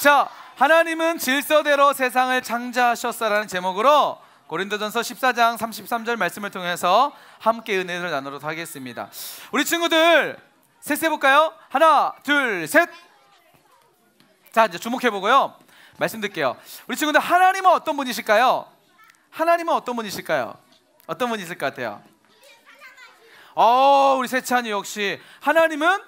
자, 하나님은 질서대로 세상을 창조하셨어라는 제목으로 고린도전서 14장 33절 말씀을 통해서 함께 은혜를 나누도록 하겠습니다. 우리 친구들 셋 해볼까요? 하나, 둘, 셋. 자, 이제 주목해보고요, 말씀드릴게요. 우리 친구들, 하나님은 어떤 분이실까요? 하나님은 어떤 분이실까요? 어떤 분이 있을 것 같아요? 우리 세찬이 역시 하나님은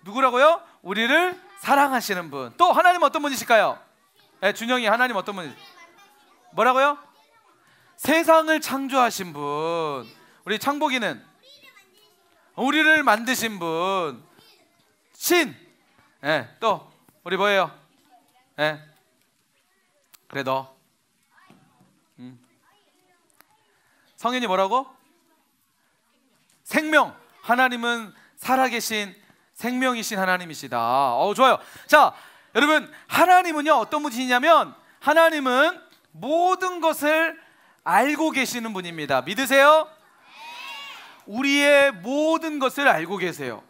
누구라고요? 우리를 사랑하시는 분. 또 하나님은 어떤 분이실까요? 네, 준영이 하나님 어떤 분? 뭐라고요? 세상을 창조하신 분. 우리 창복이는 우리를 만드신 분. 신. 네, 또 우리 뭐예요? 네. 그래 너. 성현이 뭐라고? 생명. 하나님은 살아계신 생명이신 하나님이시다. 좋아요. 자, 여러분, 하나님은요 어떤 분이냐면 하나님은 모든 것을 알고 계시는 분입니다. 믿으세요? 우리의 모든 것을 알고 계세요.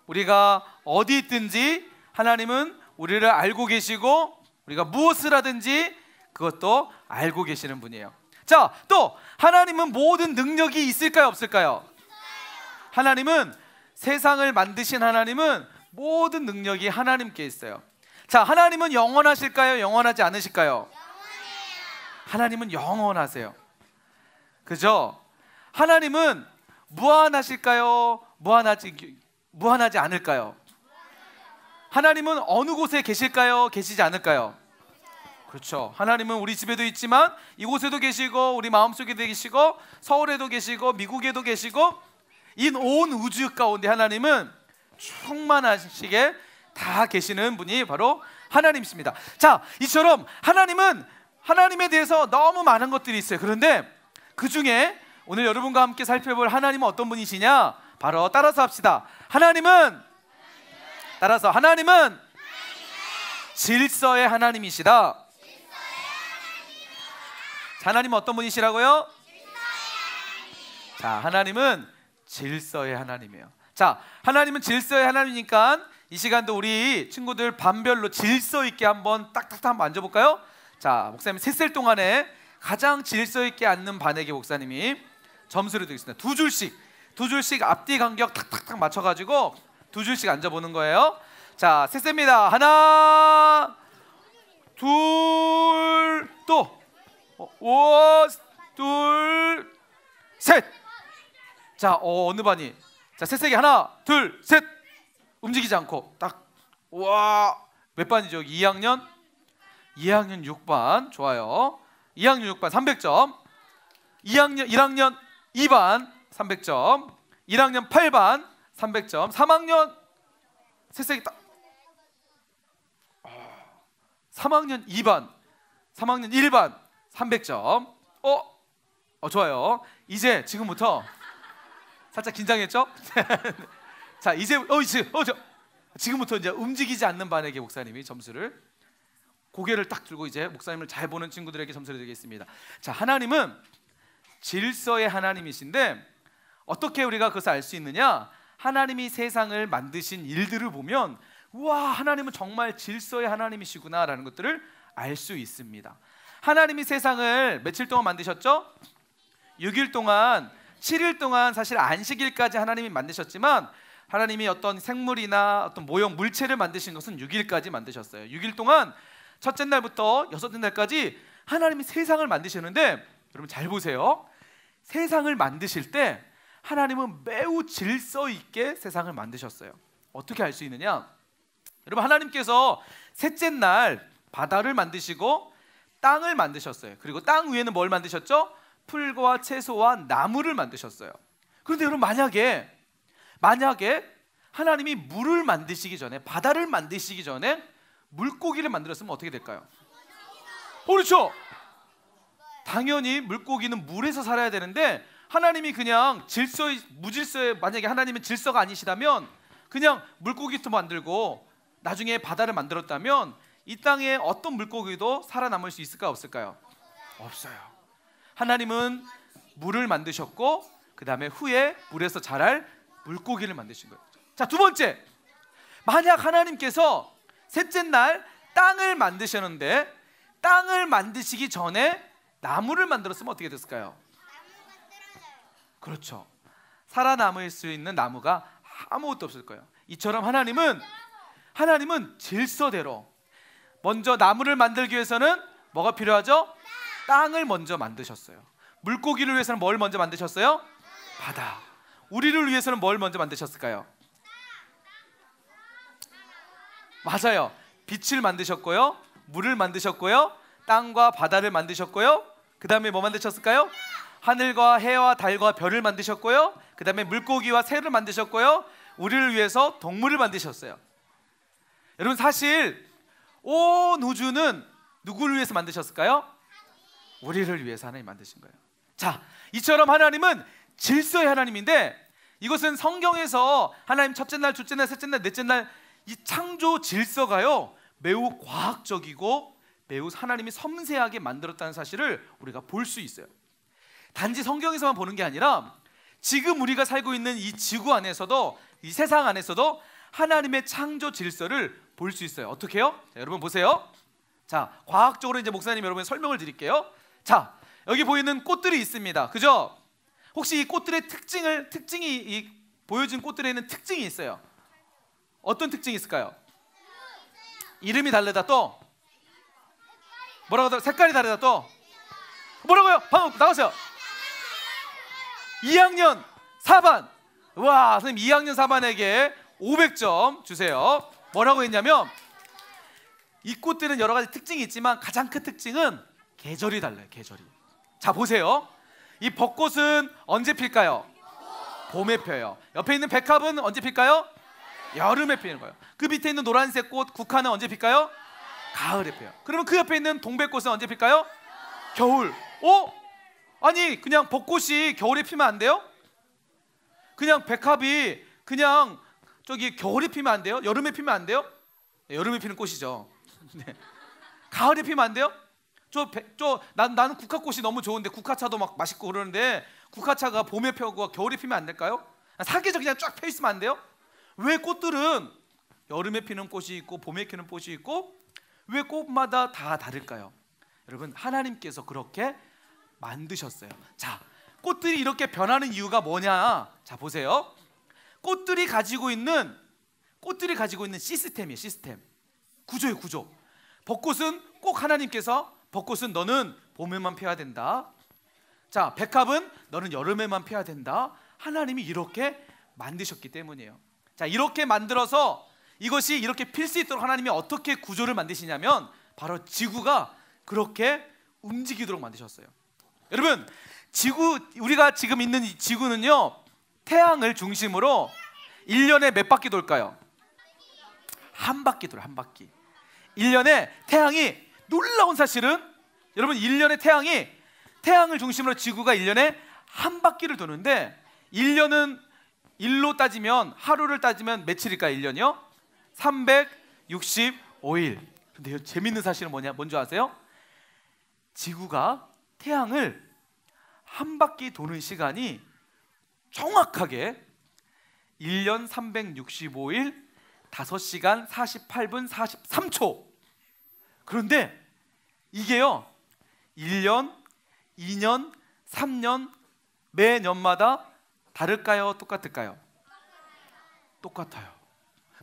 우리가 어디 있든지 하나님은 우리를 알고 계시고 우리가 무엇을 하든지 그것도 알고 계시는 분이에요. 자, 또 하나님은 모든 능력이 있을까요, 없을까요? 하나님은, 세상을 만드신 하나님은 모든 능력이 하나님께 있어요. 자, 하나님은 영원하실까요, 영원하지 않으실까요? 하나님은 영원하세요. 그죠? 하나님은 무한하실까요, 무한하지 않을까요? 하나님은 어느 곳에 계실까요, 계시지 않을까요? 그렇죠. 하나님은 우리 집에도 있지만 이곳에도 계시고 우리 마음속에도 계시고 서울에도 계시고 미국에도 계시고 이 온 우주 가운데 하나님은 충만하시게 다 계시는 분이 바로 하나님이십니다. 자, 이처럼 하나님은, 하나님에 대해서 너무 많은 것들이 있어요. 그런데 그 중에 오늘 여러분과 함께 살펴볼 하나님은 어떤 분이시냐? 바로 따라서 합시다. 따라서 하나님은 질서의 하나님이시다. 하나님은 어떤 분이시라고요? 자, 하나님은 질서의 하나님이에요. 자, 하나님은 질서의 하나님이니까 이 시간도 우리 친구들 반별로 질서 있게 한번 딱딱딱 한번 앉아볼까요? 자, 목사님 셋셀 동안에 가장 질서 있게 앉는 반에게 목사님이 점수를 드리겠습니다. 두 줄씩 앞뒤 간격 탁탁탁 맞춰가지고 두 줄씩 앉아보는 거예요. 자, 셋셉니다. 하나, 둘, 또 둘, 셋. 자, 어느 반이? 자, 셋세기 하나, 둘, 셋. 움직이지 않고 딱. 와, 몇 반이죠? 2학년 6반. 좋아요. 2학년 6반 300점. 1학년 2반 300점. 1학년 8반 300점. 3학년 셋세기 딱. 3학년 2반, 3학년 1반 300점. 좋아요. 이제 지금부터 살짝 긴장했죠? 자, 지금부터 이제 움직이지 않는 반에게 목사님이 점수를, 고개를 딱 들고 이제 목사님을 잘 보는 친구들에게 점수를 드리겠습니다. 자, 하나님은 질서의 하나님이신데 어떻게 우리가 그것을 알 수 있느냐? 하나님이 세상을 만드신 일들을 보면 우와, 하나님은 정말 질서의 하나님이시구나 라는 것들을 알 수 있습니다. 하나님이 세상을 며칠 동안 만드셨죠? 6일 동안, 7일 동안 사실 안식일까지 하나님이 만드셨지만 하나님이 어떤 생물이나 어떤 모형, 물체를 만드신 것은 6일까지 만드셨어요. 6일 동안 첫째 날부터 여섯째 날까지 하나님이 세상을 만드셨는데, 여러분 잘 보세요. 세상을 만드실 때 하나님은 매우 질서 있게 세상을 만드셨어요. 어떻게 알 수 있느냐? 여러분, 하나님께서 셋째 날 바다를 만드시고 땅을 만드셨어요. 그리고 땅 위에는 뭘 만드셨죠? 풀과 채소와 나무를 만드셨어요. 그런데 여러분, 만약에 하나님이 물을 만드시기 전에, 바다를 만드시기 전에 물고기를 만들었으면 어떻게 될까요? 그렇죠. 당연히 물고기는 물에서 살아야 되는데 하나님이 그냥 무질서에, 만약에 하나님은 질서가 아니시다면 그냥 물고기도 만들고 나중에 바다를 만들었다면 이 땅에 어떤 물고기도 살아남을 수 있을까요, 없을까요? 없어요. 하나님은 물을 만드셨고 그 다음에 후에 물에서 자랄 물고기를 만드신 거예요. 자, 두 번째, 만약 하나님께서 셋째 날 땅을 만드셨는데 땅을 만드시기 전에 나무를 만들었으면 어떻게 됐을까요? 그렇죠. 살아남을 수 있는 나무가 아무것도 없을 거예요. 이처럼 하나님은 질서대로 먼저 나무를 만들기 위해서는 뭐가 필요하죠? 땅을 먼저 만드셨어요. 물고기를 위해서는 뭘 먼저 만드셨어요? 바다. 우리를 위해서는 뭘 먼저 만드셨을까요? 맞아요. 빛을 만드셨고요, 물을 만드셨고요, 땅과 바다를 만드셨고요, 그 다음에 뭐 만드셨을까요? 하늘과 해와 달과 별을 만드셨고요, 그 다음에 물고기와 새를 만드셨고요, 우리를 위해서 동물을 만드셨어요. 여러분, 사실 온 우주는 누구를 위해서 만드셨을까요? 우리를 위해서 하나님 만드신 거예요. 자, 이처럼 하나님은 질서의 하나님인데, 이것은 성경에서 하나님 첫째 날, 둘째 날, 셋째 날, 넷째 날 이 창조 질서가요 매우 과학적이고 매우 하나님이 섬세하게 만들었다는 사실을 우리가 볼 수 있어요. 단지 성경에서만 보는 게 아니라 지금 우리가 살고 있는 이 지구 안에서도, 이 세상 안에서도 하나님의 창조 질서를 볼 수 있어요. 어떻게 해요? 자, 여러분 보세요. 자, 과학적으로 이제 목사님 여러분 설명을 드릴게요. 자, 여기 보이는 꽃들이 있습니다. 그죠? 혹시 이 꽃들의 특징이 이 보여진 꽃들에는 특징이 있어요. 어떤 특징이 있을까요? 이름이 다르다, 또 뭐라고, 색깔이 다르다, 또 뭐라고요? 방금 나왔어요. 2학년 4반. 와, 선생님 2학년 4반에게 500점 주세요. 뭐라고 했냐면, 이 꽃들은 여러 가지 특징이 있지만 가장 큰 특징은 계절이 달라요. 계절이. 자, 보세요. 이 벚꽃은 언제 필까요? 봄에 펴요. 옆에 있는 백합은 언제 필까요? 여름에 피는 거예요. 그 밑에 있는 노란색 꽃 국화는 언제 필까요? 가을에 펴요. 그러면 그 옆에 있는 동백꽃은 언제 필까요? 겨울. 아니, 그냥 벚꽃이 겨울에 피면 안 돼요? 그냥 백합이 그냥 저기 겨울에 피면 안 돼요? 여름에 피면 안 돼요? 네, 여름에 피는 꽃이죠. 네. 가을에 피면 안 돼요? 나는 국화꽃이 너무 좋은데, 국화차도 막 맛있고 그러는데 국화차가 봄에 펴고 겨울에 피면 안 될까요? 사계절 그냥 쫙 펴 있으면 안 돼요? 왜 꽃들은 여름에 피는 꽃이 있고 봄에 피는 꽃이 있고 왜 꽃마다 다 다를까요? 여러분, 하나님께서 그렇게 만드셨어요. 자, 꽃들이 이렇게 변하는 이유가 뭐냐? 자, 보세요. 꽃들이 가지고 있는 시스템이에요. 시스템. 구조예요, 구조. 벚꽃은 꼭 하나님께서, 벚꽃은 너는 봄에만 펴야 된다. 자, 백합은 너는 여름에만 펴야 된다. 하나님이 이렇게 만드셨기 때문이에요. 자, 이렇게 만들어서 이것이 이렇게 필 수 있도록 하나님이 어떻게 구조를 만드시냐면 바로 지구가 그렇게 움직이도록 만드셨어요. 여러분, 우리가 지금 있는 이 지구는요, 태양을 중심으로 1년에 몇 바퀴 돌까요? 한 바퀴 돌아요. 한 바퀴. 1년에 태양이, 놀라운 사실은 여러분, 1년에 태양을 중심으로 지구가 1년에 한 바퀴를 도는데, 1년은 일로 따지면, 하루를 따지면 며칠일까요? 1년이요? 365일. 근데 재밌는 사실은 뭔지 아세요? 지구가 태양을 한 바퀴 도는 시간이 정확하게 1년 365일 5시간 48분 43초. 그런데 이게요, 1년, 2년, 3년, 매년마다 다를까요? 똑같을까요? 똑같아요.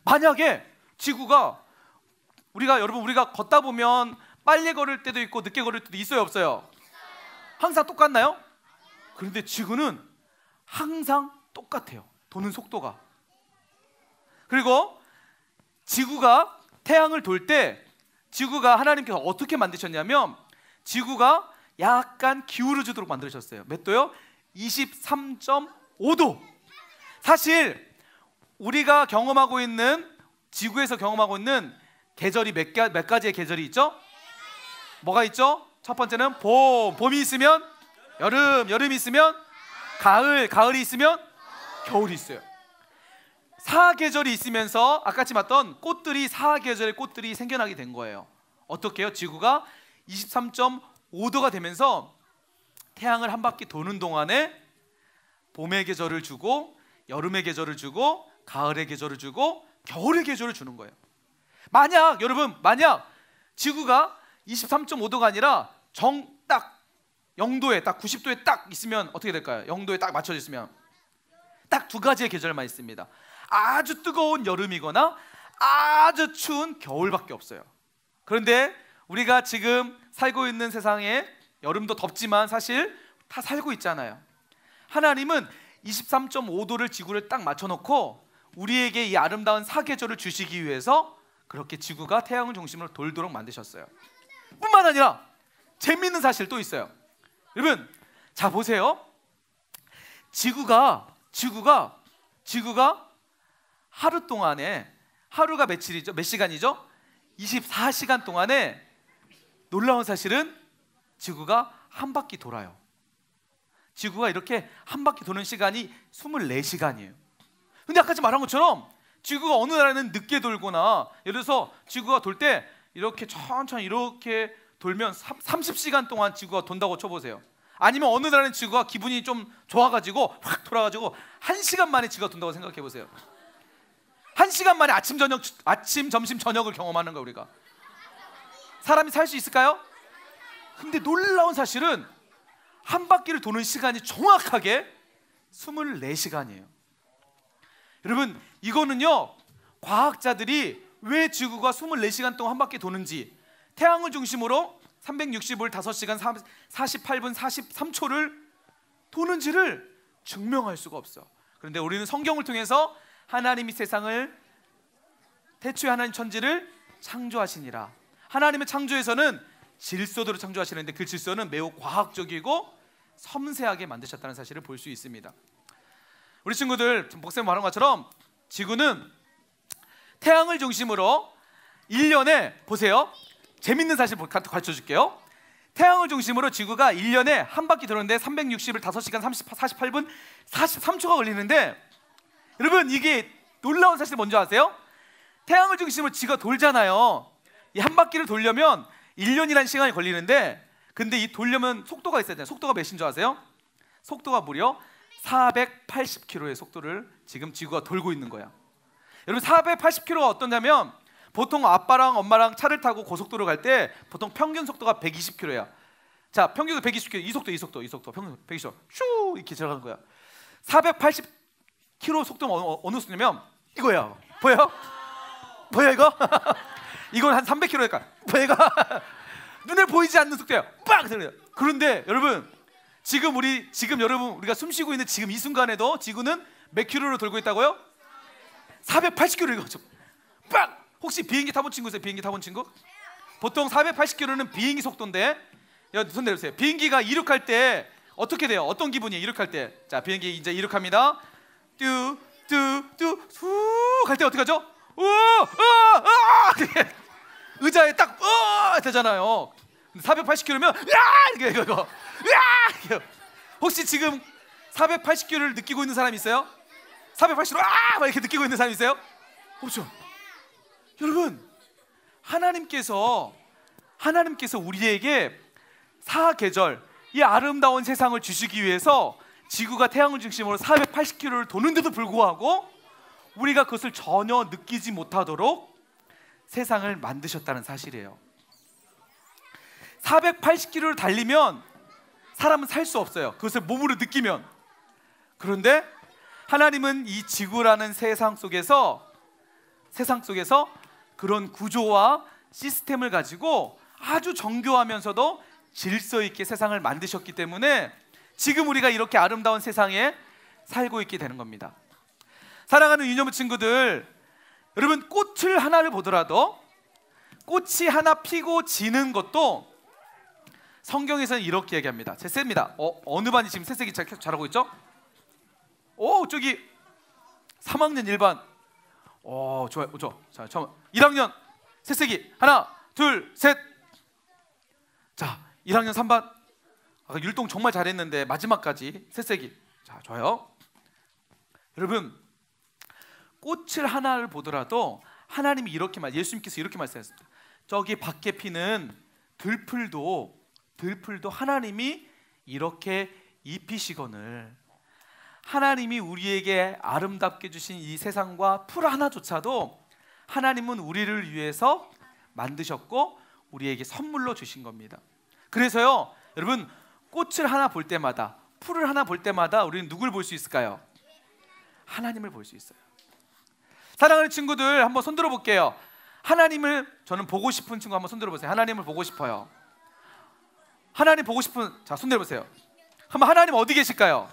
만약에 지구가, 우리가 걷다 보면 빨리 걸을 때도 있고 늦게 걸을 때도 있어요, 없어요? 항상 똑같나요? 그런데 지구는 항상 똑같아요. 도는 속도가. 그리고 지구가 태양을 돌 때, 지구가 하나님께서 어떻게 만드셨냐면, 지구가 약간 기울어 주도록 만드셨어요. 몇 도요? 23.5도. 사실 우리가 경험하고 있는, 지구에서 경험하고 있는 계절이 몇 가지의 계절이 있죠? 뭐가 있죠? 첫 번째는 봄이 있으면 여름이 있으면 가을이 있으면 겨울이 있어요. 사계절이 있으면서 아까같이 봤던 꽃들이, 사계절의 꽃들이 생겨나게 된 거예요. 어떻게 해요? 지구가 23.5도가 되면서 태양을 한 바퀴 도는 동안에 봄의 계절을 주고, 여름의 계절을 주고, 가을의 계절을 주고, 겨울의 계절을 주는 거예요. 만약 지구가 23.5도가 아니라 딱 0도에 딱 90도에 딱 있으면 어떻게 될까요? 0도에 딱 맞춰져 있으면 딱 두 가지의 계절만 있습니다. 아주 뜨거운 여름이거나 아주 추운 겨울밖에 없어요. 그런데 우리가 지금 살고 있는 세상에 여름도 덥지만 사실 다 살고 있잖아요. 하나님은 23.5도를 지구를 딱 맞춰놓고 우리에게 이 아름다운 사계절을 주시기 위해서 그렇게 지구가 태양을 중심으로 돌도록 만드셨어요. 뿐만 아니라 재미있는 사실 또 있어요. 여러분, 자 보세요. 지구가 하루 동안에, 하루가 며칠이죠? 몇 시간이죠? 24시간 동안에 놀라운 사실은 지구가 한 바퀴 돌아요. 지구가 이렇게 한 바퀴 도는 시간이 24시간이에요. 근데 아까 말한 것처럼 지구가 어느 날에는 늦게 돌거나, 예를 들어서 지구가 돌 때 이렇게 천천히 이렇게 돌면 30시간 동안 지구가 돈다고 쳐보세요. 아니면 어느 날에는 지구가 기분이 좀 좋아가지고 확 돌아가지고 1시간 만에 지구가 돈다고 생각해보세요. 1시간 만에 아침, 점심, 저녁을 경험하는 거예요. 우리가 사람이 살 수 있을까요? 근데 놀라운 사실은 한 바퀴를 도는 시간이 정확하게 24시간이에요. 여러분, 이거는요, 과학자들이 왜 지구가 24시간 동안 한 바퀴 도는지, 태양을 중심으로 365일 5시간 48분 43초를 도는지를 증명할 수가 없어. 그런데 우리는 성경을 통해서 하나님이 세상을, 태초에 하나님 천지를 창조하시니라. 하나님의 창조에서는 질서대로 창조하시는데 그 질서는 매우 과학적이고 섬세하게 만드셨다는 사실을 볼 수 있습니다. 우리 친구들, 목사님 말한 것처럼 지구는 태양을 중심으로 1년에, 보세요, 재밌는 사실 가르쳐 줄게요. 태양을 중심으로 지구가 1년에 한 바퀴 도는데 360일 5시간 48분 43초가 걸리는데, 여러분, 이게 놀라운 사실 뭔지 아세요? 태양을 중심으로 지구가 돌잖아요. 이 한 바퀴를 돌려면 1년이라는 시간이 걸리는데, 근데 이 돌려면 속도가 있어야 돼요. 속도가 몇인 줄 아세요? 속도가 무려 480km의 속도를 지금 지구가 돌고 있는 거야. 여러분, 480km가 어떠냐면 보통 아빠랑 엄마랑 차를 타고 고속도로 갈 때 보통 평균 속도가 120km야. 자, 평균 120km, 이 속도 평균 120km 슈 이렇게 들어가는 거야. 480km 속도는 어느 속도냐면 이거야. 보여? 보여 이거? 이건 한 300km니까 보여 이거? 눈에 보이지 않는 속도야. 빵! 그런데 여러분, 지금 여러분 우리가 숨 쉬고 있는 지금 이 순간에도 지구는 몇 킬로로 돌고 있다고요? 480km 이거. 빵! 혹시 비행기 타본 친구 있어요? 비행기 타본 친구? 보통 480km는 비행기 속도인데, 손 내려주세요. 비행기가 이륙할 때 어떻게 돼요? 어떤 기분이에요? 이륙할 때. 자, 비행기 이제 이륙합니다. 뚜뚜뚜 후 갈 때 어떻게 하죠? 의자에 딱 되잖아요. 480km면 이거 혹시 지금 480km를 느끼고 있는 사람 있어요? 480km 막 이렇게 느끼고 있는 사람 있어요? 없죠. 여러분, 하나님께서 우리에게 사계절, 이 아름다운 세상을 주시기 위해서 지구가 태양을 중심으로 480km를 도는데도 불구하고 우리가 그것을 전혀 느끼지 못하도록 세상을 만드셨다는 사실이에요. 480km를 달리면 사람은 살 수 없어요. 그것을 몸으로 느끼면. 그런데 하나님은 이 지구라는 세상 속에서 그런 구조와 시스템을 가지고 아주 정교하면서도 질서 있게 세상을 만드셨기 때문에 지금 우리가 이렇게 아름다운 세상에 살고 있게 되는 겁니다. 사랑하는 유년부 친구들, 여러분, 꽃을 하나를 보더라도 꽃이 하나 피고 지는 것도 성경에서는 이렇게 얘기합니다. 제 셉니다. 어느 반이 지금 새세기 잘하고 있죠? 저기 3학년 1반. 좋아요. 자, 처음 1학년 새세기 하나, 둘, 셋. 자, 1학년 3반. 아까 율동 정말 잘했는데 마지막까지 새세기. 자, 좋아요. 여러분, 꽃을 하나를 보더라도 하나님이 예수님께서 이렇게 말씀하셨습니다. 저기 밖에 피는 들풀도 하나님이 이렇게 입히시거늘. 하나님이 우리에게 아름답게 주신 이 세상과 풀 하나조차도 하나님은 우리를 위해서 만드셨고 우리에게 선물로 주신 겁니다. 그래서요, 여러분, 꽃을 하나 볼 때마다, 풀을 하나 볼 때마다 우리는 누굴 볼 수 있을까요? 하나님을 볼 수 있어요. 사랑하는 친구들, 한번 손 들어 볼게요. 하나님을 저는 보고 싶은 친구 한번 손 들어 보세요. 하나님을 보고 싶어요. 하나님 보고 싶은, 자, 손 들어 보세요. 한번 하나님 어디 계실까요?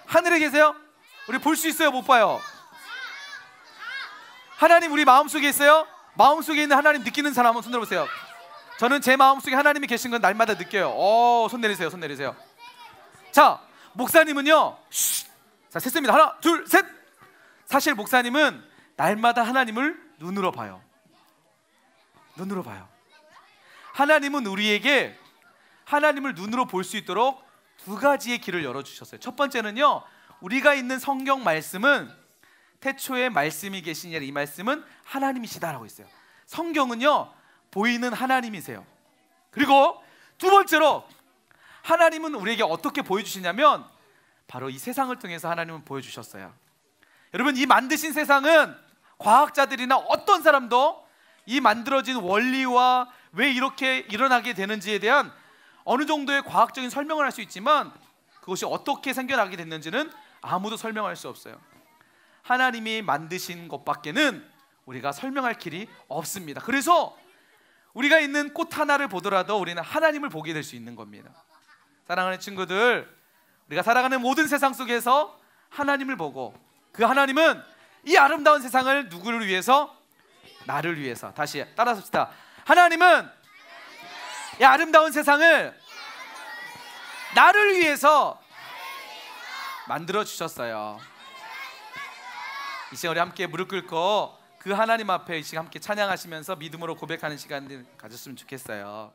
하늘에 계세요? 우리 볼 수 있어요, 못 봐요? 하나님 우리 마음속에 있어요? 마음속에 있는 하나님 느끼는 사람 한번 손 들어 보세요. 저는 제 마음속에 하나님이 계신 건 날마다 느껴요. 손 내리세요, 손 내리세요. 자, 목사님은요, 자, 셋입니다. 하나, 둘, 셋. 사실 목사님은 날마다 하나님을 눈으로 봐요. 눈으로 봐요. 하나님은 우리에게 하나님을 눈으로 볼 수 있도록 두 가지의 길을 열어주셨어요. 첫 번째는요, 우리가 있는 성경 말씀은 태초에 말씀이 계시니라, 이 말씀은 하나님이시다라고 있어요. 성경은요, 보이는 하나님이세요. 그리고 두 번째로 하나님은 우리에게 어떻게 보여주시냐면 바로 이 세상을 통해서 하나님은 보여주셨어요. 여러분, 이 만드신 세상은 과학자들이나 어떤 사람도 이 만들어진 원리와 왜 이렇게 일어나게 되는지에 대한 어느 정도의 과학적인 설명을 할 수 있지만 그것이 어떻게 생겨나게 됐는지는 아무도 설명할 수 없어요. 하나님이 만드신 것밖에는 우리가 설명할 길이 없습니다. 그래서 우리가 있는 꽃 하나를 보더라도 우리는 하나님을 보게 될 수 있는 겁니다. 사랑하는 친구들, 우리가 살아가는 모든 세상 속에서 하나님을 보고, 그 하나님은 이 아름다운 세상을 누구를 위해서? 나를 위해서. 다시 따라서 합시다. 하나님은 이 아름다운 세상을 나를 위해서 만들어 주셨어요. 이 시간 우리 함께 무릎 꿇고 그 하나님 앞에 이 시간 함께 찬양하시면서 믿음으로 고백하는 시간을 가졌으면 좋겠어요.